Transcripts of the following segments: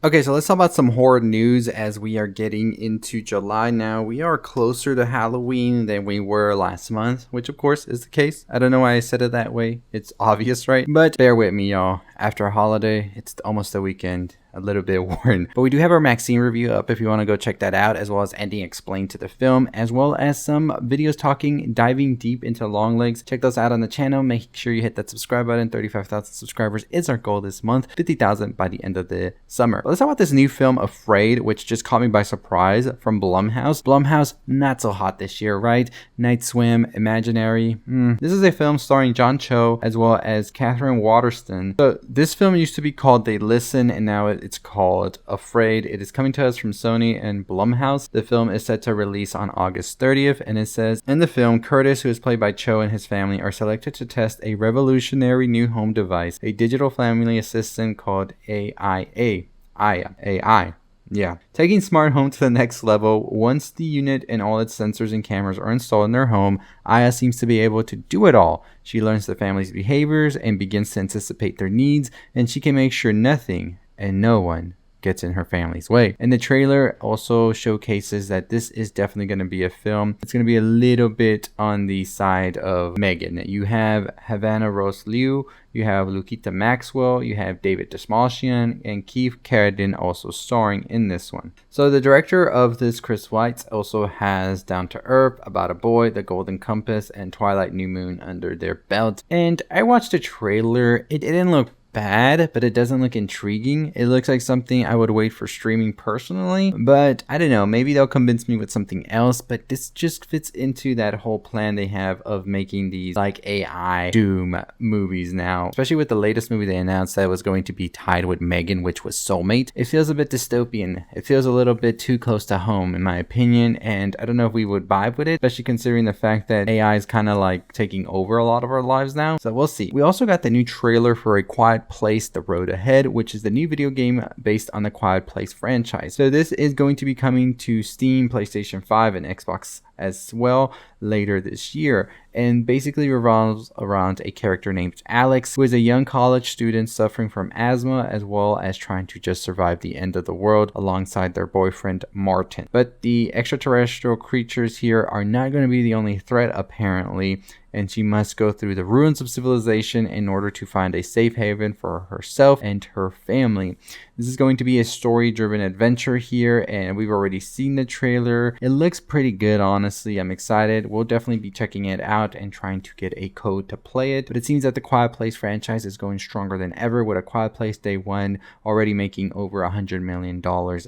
Okay, so let's talk about some horror news as we are getting into July now. We are closer to Halloween than we were last month, which of course is the case. I don't know why I said it that way. It's obvious, right? But bear with me, y'all. After a holiday, it's almost the weekend. A little bit worn. But we do have our Maxine review up if you want to go check that out, as well as ending explained to the film, as well as some videos diving deep into Longlegs. Check those out on the channel. Make sure you hit that subscribe button. 35,000 subscribers is our goal this month. 50,000 by the end of the summer. But let's talk about this new film, Afraid, which just caught me by surprise from Blumhouse. Blumhouse, not so hot this year, right? Night Swim, Imaginary. This is a film starring John Cho, as well as Catherine Waterston. So this film used to be called They Listen, and now it's called Afraid. It is coming to us from Sony and Blumhouse. The film is set to release on August 30th, and it says, in the film, Curtis, who is played by Cho, and his family are selected to test a revolutionary new home device, a digital family assistant called AI. Yeah. Taking smart home to the next level, once the unit and all its sensors and cameras are installed in their home, Aya seems to be able to do it all. She learns the family's behaviors and begins to anticipate their needs, and she can make sure nothing and no one gets in her family's way. And the trailer also showcases that this is definitely going to be a film. It's going to be a little bit on the side of Megan. You have Havana Rose Liu, you have Lukita Maxwell, you have David Dastmalchian, and Keith Carradine also starring in this one. So the director of this, Chris Weitz, also has Down to Earth, About a Boy, The Golden Compass, and Twilight New Moon under their belt. And I watched the trailer. It didn't look bad, but it doesn't look intriguing. It looks like something I would wait for streaming personally, but I don't know, maybe they'll convince me with something else. But this just fits into that whole plan they have of making these like AI doom movies now, especially with the latest movie they announced that was going to be tied with Megan, which was Soulmate. It feels a bit dystopian. It feels a little bit too close to home in my opinion, and I don't know if we would vibe with it, especially considering the fact that AI is kind of like taking over a lot of our lives now. So we'll see. We also got the new trailer for A Quiet Place: The Road Ahead, which is the new video game based on the Quiet Place franchise. So this is going to be coming to Steam, PlayStation 5, and Xbox as well later this year, and basically revolves around a character named Alex, who is a young college student suffering from asthma, as well as trying to just survive the end of the world alongside their boyfriend Martin. But the extraterrestrial creatures here are not going to be the only threat apparently, and she must go through the ruins of civilization in order to find a safe haven for herself and her family. This is going to be a story-driven adventure here, and we've already seen the trailer. It looks pretty good, honestly. I'm excited. We'll definitely be checking it out and trying to get a code to play it. But it seems that the Quiet Place franchise is going stronger than ever, with A Quiet Place Day 1 already making over $100 million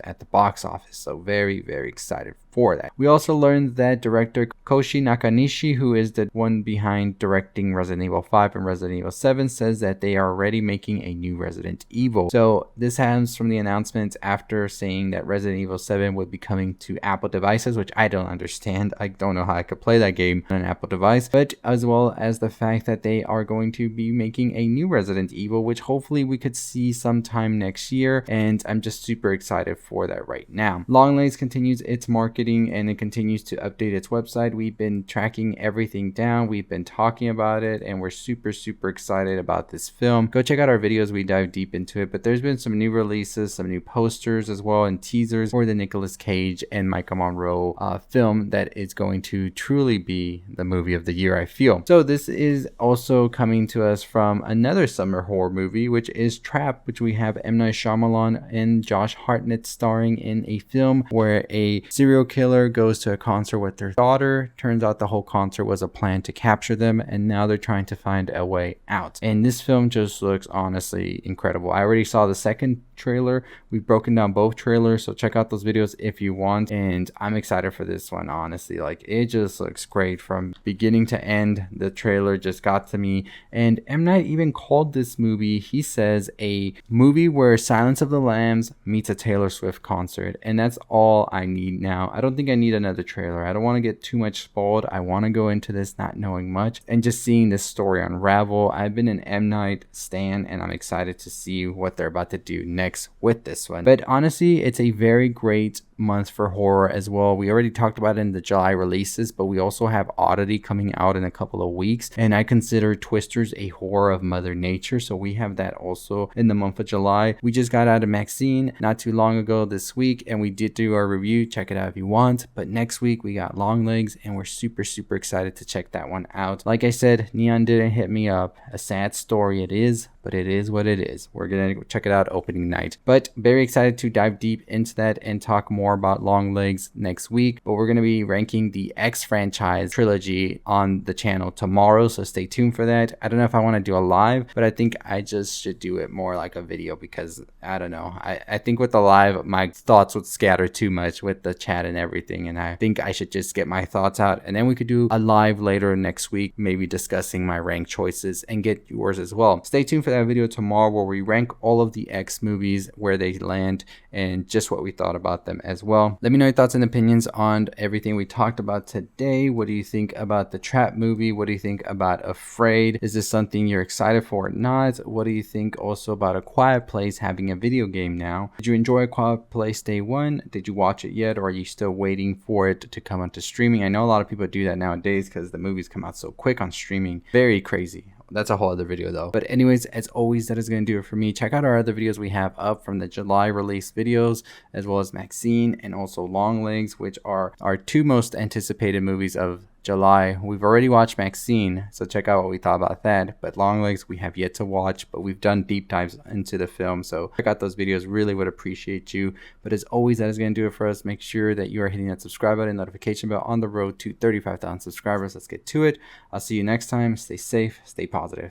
at the box office. So very, very excited for that. We also learned that director Koshi Nakanishi, who is the one behind directing Resident Evil 5 and Resident Evil 7, says that they are already making a new Resident Evil. So this comes from the announcements after saying that Resident Evil 7 would be coming to Apple devices, which I don't understand. I don't know how I could play that game on an Apple device, but as well as the fact that they are going to be making a new Resident Evil, which hopefully we could see sometime next year, and I'm just super excited for that right now. Longlegs continues its marketing, and it continues to update its website. We've been tracking everything down, we've been talking about it, and we're super excited about this film. Go check out our videos, we dive deep into it. But there's been some new releases, some new posters as well, and teasers for the Nicolas Cage and Micah Monroe film that is going to truly be the movie of the year, I feel. So this is also coming to us from another summer horror movie, which is Trap, which we have M. Night Shyamalan and Josh Hartnett starring in a film where a serial killer goes to a concert with their daughter. Turns out the whole concert was a plan to capture them, and now they're trying to find a way out. And this film just looks honestly incredible. I already saw the second trailer. We've broken down both trailers, so check out those videos if you want, and I'm excited for this one, honestly. Like, it just looks great from beginning to end. The trailer just got to me, and M. Night even called this movie, he says, a movie where Silence of the Lambs meets a Taylor Swift concert, and that's all I need now. I don't think I need another trailer. I don't want to get too much spoiled. I want to go into this not knowing much and just seeing this story unravel. I've been an M. Night stan, and I'm excited to see what they're about to do next with this one. But honestly, it's a very great month for horror as well. We already talked about it in the July releases, but we also have Oddity coming out in a couple of weeks, and I consider Twisters a horror of Mother Nature, so we have that also in the month of July. We just got out of Maxine not too long ago this week, and we did do our review. Check it out if you want. But next week we got Longlegs, and we're super excited to check that one out. Like I said, Neon didn't hit me up. A sad story it is, but it is what it is. We're gonna check it out opening night. But very excited to dive deep into that and talk more about Longlegs next week. But we're gonna be ranking the X franchise trilogy on the channel tomorrow, so stay tuned for that. I don't know if I want to do a live, but I think I just should do it more like a video, because I don't know. I think with the live, my thoughts would scatter too much with the chat and everything, and I think I should just get my thoughts out, and then we could do a live later next week, maybe discussing my rank choices and get yours as well. Stay tuned for that video tomorrow where we rank all of the X movies, where they land, and just what we thought about them as well. Let me know your thoughts and opinions on everything we talked about today. What do you think about the Trap movie? What do you think about Afraid? Is this something you're excited for or not? What do you think also about A Quiet Place having a video game now? Did you enjoy A Quiet Place day one? Did you watch it yet, or are you still waiting for it to come onto streaming? I know a lot of people do that nowadays because the movies come out so quick on streaming. Very crazy. That's a whole other video though. But anyways, as always, that is going to do it for me. Check out our other videos we have up from the July release videos, as well as Maxine and also Longlegs, which are our two most anticipated movies of July. We've already watched Maxine, so check out what we thought about that. But Longlegs we have yet to watch, but we've done deep dives into the film, so check out those videos. Really would appreciate you. But as always, that is going to do it for us. Make sure that you are hitting that subscribe button, notification bell, on the road to 35,000 subscribers. Let's get to it. I'll see you next time. Stay safe, stay positive.